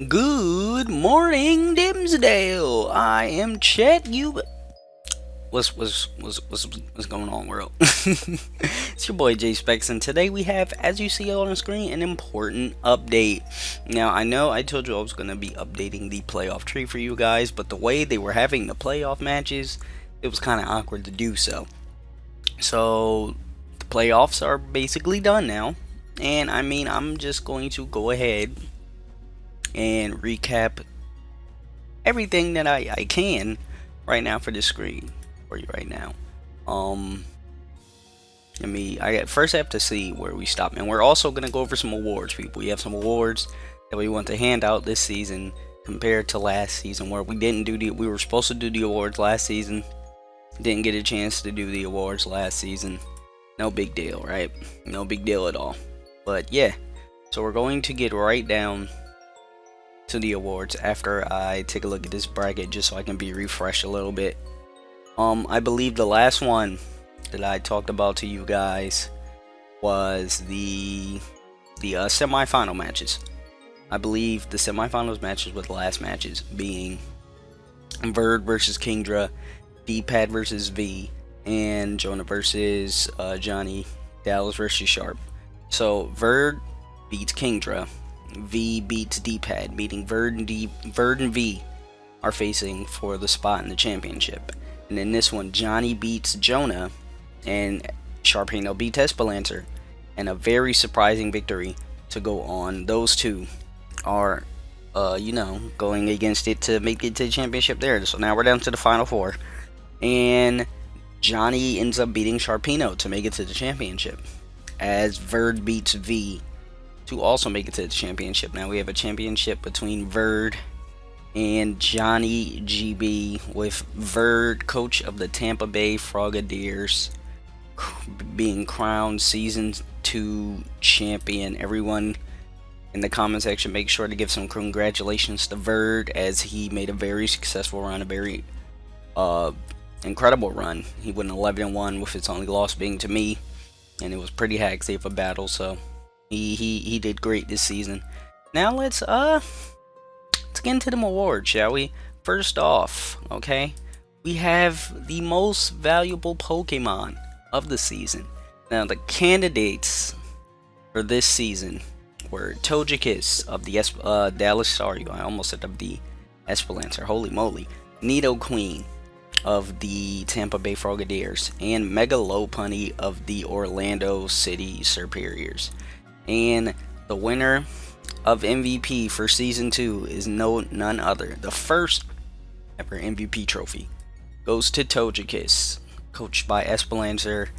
Good morning, Dimsdale. I am Chet. What's going on, world? It's your boy J Specs, and today we have, as you see on the screen, an important update. Now, I know I told you I was gonna be updating the playoff tree for you guys, but the way they were having the playoff matches, it was kind of awkward to do so. So the playoffs are basically done now, and I'm just going to go ahead and recap everything that I can right now for this screen for you right now. I first have to see where we stop, and we're also gonna go over some awards, people. We have some awards that we want to hand out this season compared to last season, where we were supposed to do the awards last season, didn't get a chance to do the awards last season. No big deal, right? No big deal at all. But yeah, so we're going to get right down to the awards after I take a look at this bracket, just so I can be refreshed a little bit. I believe the last one that I talked about to you guys was the semifinal matches. I believe the semifinals matches with the last matches being Verd versus Kingdra, D-Pad versus V, and Jonah versus Johnny, Dallas versus Sharp. So Verd beats Kingdra, V beats D-Pad, meaning Verd and V are facing for the spot in the championship. And in this one, Johnny beats Jonah, and Sharpino beats Espelancer. And a very surprising victory to go on. Those two are, going against it to make it to the championship there. So now we're down to the final four. And Johnny ends up beating Sharpino to make it to the championship, as Verd beats V to also make it to the championship. Now we have a championship between Verd and Johnny GB, with Verd, coach of the Tampa Bay Frogadiers, being crowned season 2 champion. Everyone in the comment section, make sure to give some congratulations to Verd, as he made a very successful run, a very incredible run. He went 11-1 with his only loss being to me, and it was pretty hacksy of a battle. So he did great this season. Now let's get into them awards, shall we? First off, okay, we have the most valuable Pokemon of the season. Now the candidates for this season were Togekiss of the Dallas Staryu. I almost said of the Espelancer. Holy moly. Nidoqueen of the Tampa Bay Frogadiers, and Mega Lopunny of the Orlando City Superiors. And the winner of MVP for season 2 is none other. The first ever MVP trophy goes to Togekiss, coached by Espelancer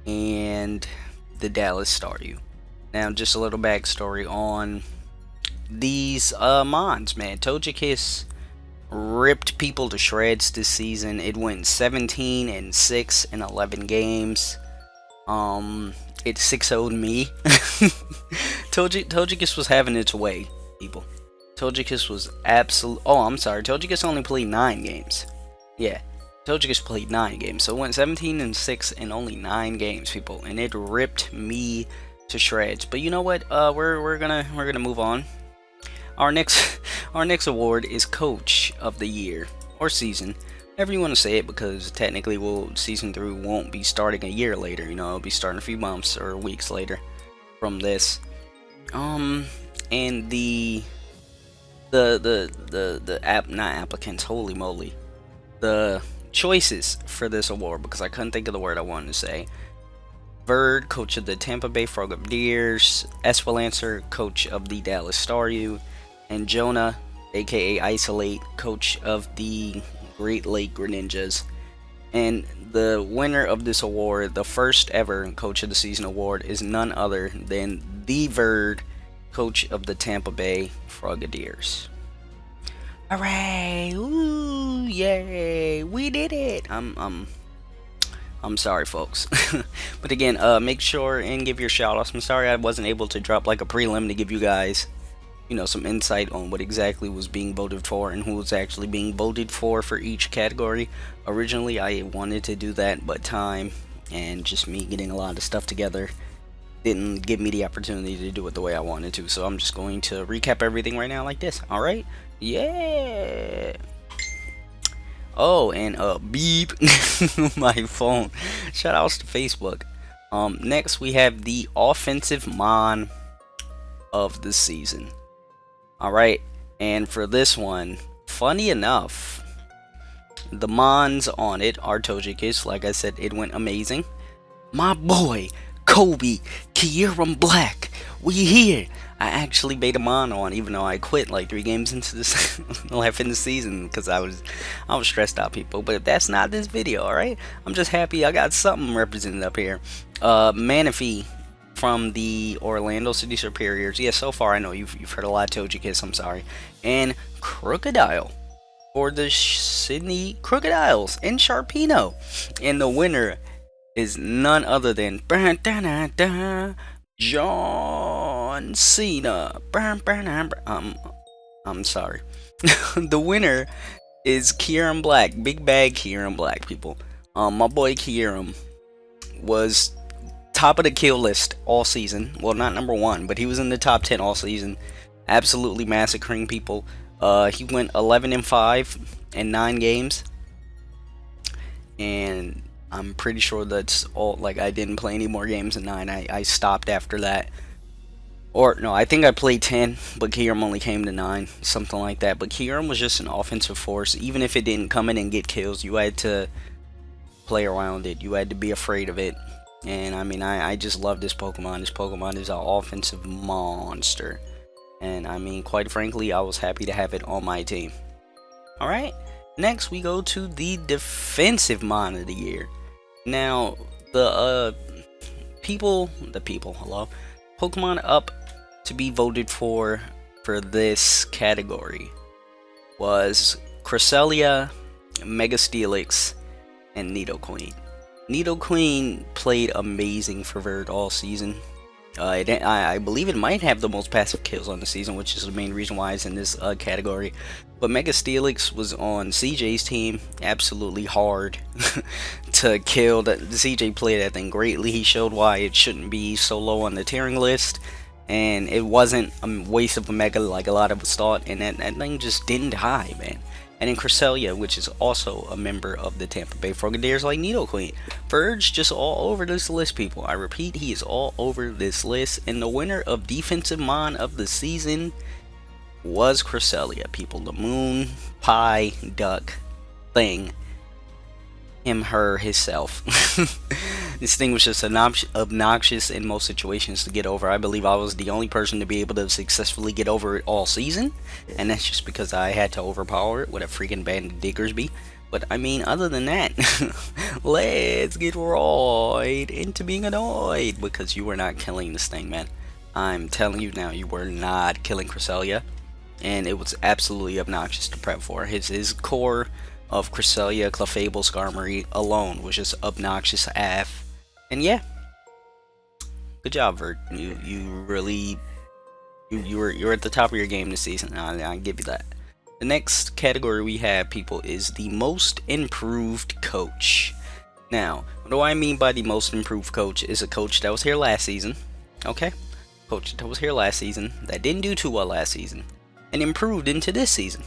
and the Dallas Staryu. Now, just a little backstory on these mons, man. Togekiss ripped people to shreds this season. It went 17-6 in 11 games. It 6-0'd me. Togekiss was having its way, people. Togekiss was Togekiss only played 9 games. Yeah, Togekiss played 9 games. So it went 17-6 in only 9 games, people, and it ripped me to shreds. But you know what? We're gonna move on. Our next award is Coach of the Year, or season, however you want to say it, because technically season 3 won't be starting a year later. It'll be starting a few months or weeks later from this. And the holy moly, the choices for this award, because I couldn't think of the word I wanted to say. Verd, coach of the Tampa Bay Frogadiers, Espelancer, coach of the Dallas Staryu, and Jonah, aka Isolate, coach of the Great Lake Greninjas. And the winner of this award, the first ever Coach of the Season award, is none other than the Verd, coach of the Tampa Bay Frogadiers. Hooray! Ooh, yay! We did it! I'm sorry, folks. But again, make sure and give your shout outs. I'm sorry I wasn't able to drop like a prelim to give you guys, some insight on what exactly was being voted for and who was actually being voted for each category. Originally, I wanted to do that, but time and just me getting a lot of stuff together didn't give me the opportunity to do it the way I wanted to. So I'm just going to recap everything right now like this. All right, yeah. Oh, and beep, my phone. Shout outs to Facebook. Next we have the offensive mon of the season. All right, and for this one, funny enough, the mons on it are Tojikis. Like I said, it went amazing. My boy, Kobe, Kieran Black, we here. I actually made a mon on, even though I quit like 3 games into this left in the season because I was stressed out, people. But that's not this video, all right? I'm just happy I got something represented up here. Manaphy from the Orlando City Superiors. Yeah, so far I know you've heard a lot of Tojikis. I'm sorry. And Crocodile for the Sydney Crocodiles in Sharpino, and the winner is none other than John Cena. I'm sorry. The winner is Kieran Black. Big bag Kieran Black, people. My boy Kieran was top of the kill list all season. Well, not number 1, but he was in the top 10 all season. Absolutely massacring people. He went 11-5 in 9 games. And I'm pretty sure that's all. Like, I didn't play any more games in 9. I stopped after that. Or no, I think I played 10, but Kieran only came to 9, something like that. But Kieran was just an offensive force. Even if it didn't come in and get kills, you had to play around it. You had to be afraid of it. And I mean, I just love this Pokemon. This Pokemon is an offensive monster. And I mean, quite frankly, I was happy to have it on my team. Alright, next we go to the defensive mon of the year. Now, the people, hello, Pokemon up to be voted for this category was Cresselia, Mega Steelix, and Nidoqueen. Nidoqueen played amazing for Verd all season. I believe it might have the most passive kills on the season, which is the main reason why it's in this category. But Mega Steelix was on CJ's team, absolutely hard to kill. The CJ played that thing greatly. He showed why it shouldn't be so low on the tiering list, and it wasn't a waste of a Mega like a lot of us thought, and that thing just didn't die, man. And in Cresselia, which is also a member of the Tampa Bay Frogadiers like Nidoqueen. Verge just all over this list, people. I repeat, he is all over this list. And the winner of Defensive Mon of the season was Cresselia, people. The moon pie duck thing. Him, her, himself. This thing was just obnoxious in most situations to get over. I believe I was the only person to be able to successfully get over it all season, and that's just because I had to overpower it with a freaking band of Diggersby. But I mean, other than that, let's get right into being annoyed, because you were not killing this thing, man. I'm telling you now, you were not killing Cresselia, and it was absolutely obnoxious to prep for. His core of Cresselia, Clefable, Skarmory alone was just obnoxious AF. And yeah, good job, Vert. You really you're at the top of your game this season. I'll give you that. The next category we have, people, is the most improved coach. Now, what do I mean by the most improved coach? Is a coach that was here last season. Okay, coach that was here last season that didn't do too well last season and improved into this season.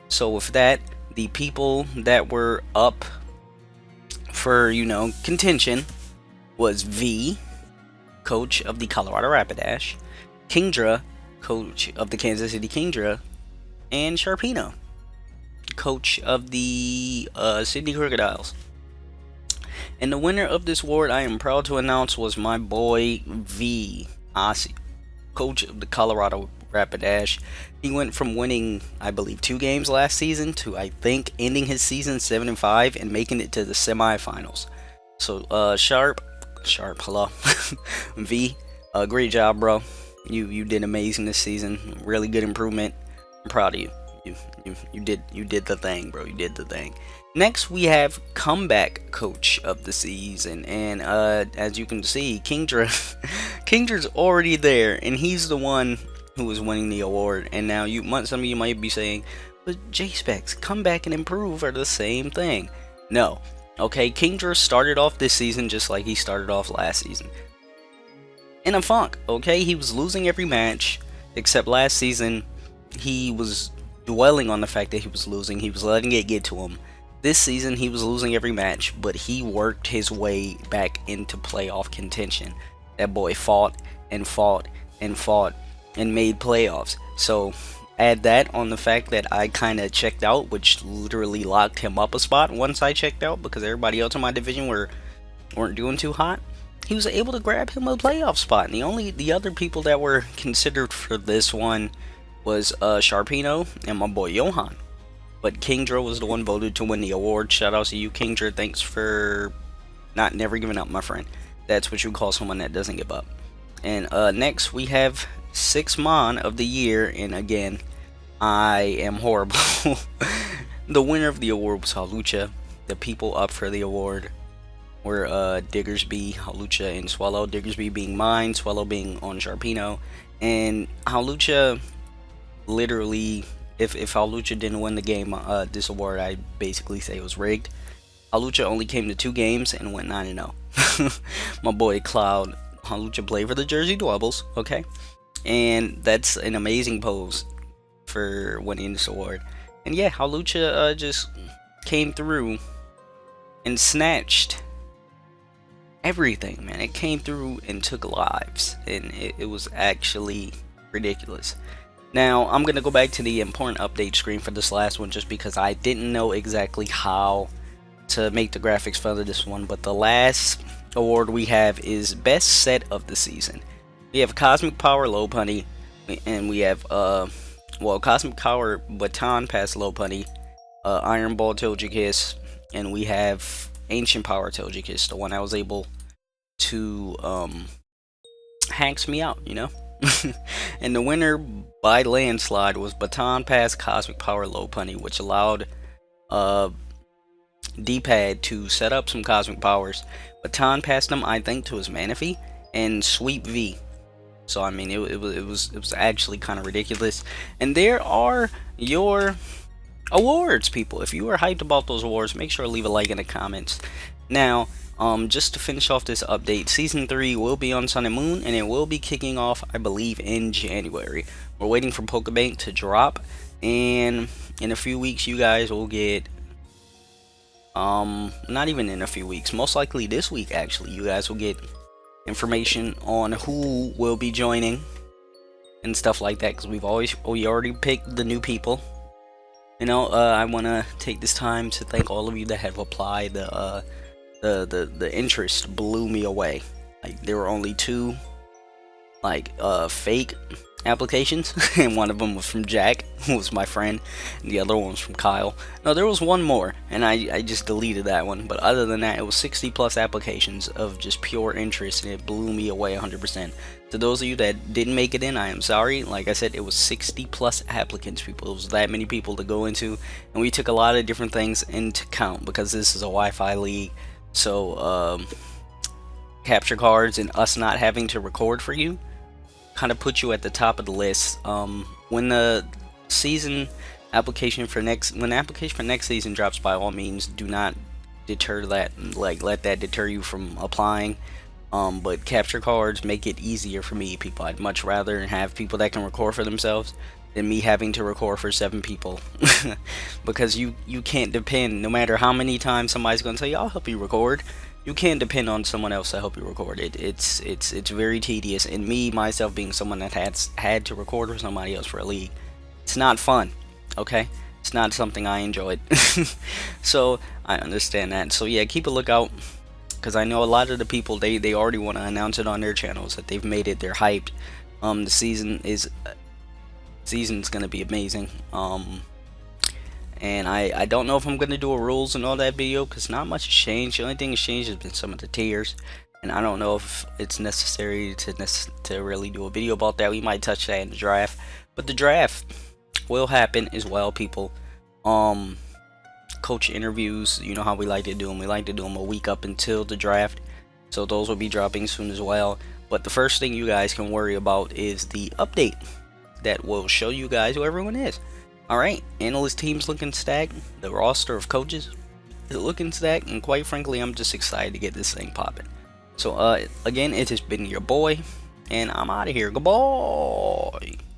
So with that, the people that were up for, contention was V, coach of the Colorado Rapidash, Kingdra, coach of the Kansas City Kingdra, and Sharpino, coach of the Sydney Crocodiles. And the winner of this award, I am proud to announce, was my boy V, Asi, coach of the Colorado Rapidash. He went from winning, I believe, 2 games last season to, I think, ending his season 7-5 and making it to the semifinals. So, Sharp, hello, V, great job, bro. You did amazing this season. Really good improvement. I'm proud of you. You did the thing, bro. You did the thing. Next, we have comeback coach of the season, and as you can see, Kingdra's already there, and he's the one who was winning the award. And now some of you might be saying, but J-Specs, comeback and improve are the same thing. No. Okay, Kingdra started off this season just like he started off last season. in a funk. Okay, he was losing every match, except last season he was dwelling on the fact that he was losing. He was letting it get to him. This season he was losing every match, but he worked his way back into playoff contention. That boy fought and fought and fought and made playoffs. So add that on the fact that I kind of checked out, which literally locked him up a spot once I checked out, because everybody else in my division weren't doing too hot. He was able to grab him a playoff spot, and the other people that were considered for this one was Sharpino and my boy Johan. But Kingdra was the one voted to win the award. Shout out to you, Kingdra. Thanks for never giving up, my friend. That's what you call someone that doesn't give up. And next we have 6-mon of the year, and again, I am horrible. The winner of the award was Halucha. The people up for the award were Diggersby, Halucha, and Swallow. Diggersby being mine, Swallow being on Sharpino, and Halucha. Literally, if Halucha didn't win the game, this award, I basically say it was rigged. Halucha only came to 2 games and went 9-0. My boy Cloud, Halucha played for the Jersey Devils, okay? And that's an amazing pose for winning this award. And yeah, Halucha just came through and snatched everything, man. It came through and took lives, and it was actually ridiculous. Now, I'm going to go back to the important update screen for this last one, just because I didn't know exactly how to make the graphics for this one. But the last award we have is Best Set of the Season. We have Cosmic Power Lopunny, and we have, Cosmic Power Baton Pass Lopunny, Iron Ball Togekiss, and we have Ancient Power Togekiss, the one I was able to, hacks me out, you know? And the winner by landslide was Baton Pass Cosmic Power Lopunny, which allowed D-Pad to set up some Cosmic Powers. Baton passed them, I think, to his Manaphy and Sweep V. So I mean, it was actually kind of ridiculous. And there are your awards, people. If you are hyped about those awards, make sure to leave a like in the comments. Now, just to finish off this update, Season 3 will be on Sun and Moon, and it will be kicking off, I believe, in January. We're waiting for Pokebank to drop, and in a few weeks, you guys will get, not even in a few weeks, most likely this week, actually, you guys will get information on who will be joining and stuff like that, because we already picked the new people. You know, I want to take this time to thank all of you that have applied. The interest blew me away. Like, there were only 2 fake applications, and one of them was from Jack, who was my friend, and the other one was from Kyle. No, there was one more, and I just deleted that one. But other than that, it was 60+ applications of just pure interest, and it blew me away 100%. To those of you that didn't make it in, I am sorry. Like I said, it was 60+ applicants, people. It was that many people to go into, and we took a lot of different things into count, because this is a Wi-Fi league. So capture cards and us not having to record for you kind of put you at the top of the list. When the application for next season drops, by all means, do not deter that, let that deter you from applying. But capture cards make it easier for me, people. I'd much rather have people that can record for themselves than me having to record for 7 people. Because you can't depend, no matter how many times somebody's going to tell you, I'll help you record, you can't depend on someone else to help you record. It's very tedious, and me, myself, being someone that has had to record for somebody else for a league, it's not fun, okay? It's not something I enjoyed. So, I understand that. So yeah, keep a lookout, because I know a lot of the people, they already want to announce it on their channels that they've made it, they're hyped. The season's gonna be amazing. And I don't know if I'm gonna do a rules and all that video, because not much has changed. The only thing that's changed has been some of the tiers, and I don't know if it's necessary to really do a video about that. We might touch that in the draft, but the draft will happen as well, people. Coach interviews, you know how we like to do them. We like to do them a week up until the draft, so those will be dropping soon as well. But the first thing you guys can worry about is the update that will show you guys who everyone is. Alright, analyst team's looking stacked. The roster of coaches is looking stacked, and quite frankly, I'm just excited to get this thing popping. So again, it has been your boy, and I'm out of here. Goodbye.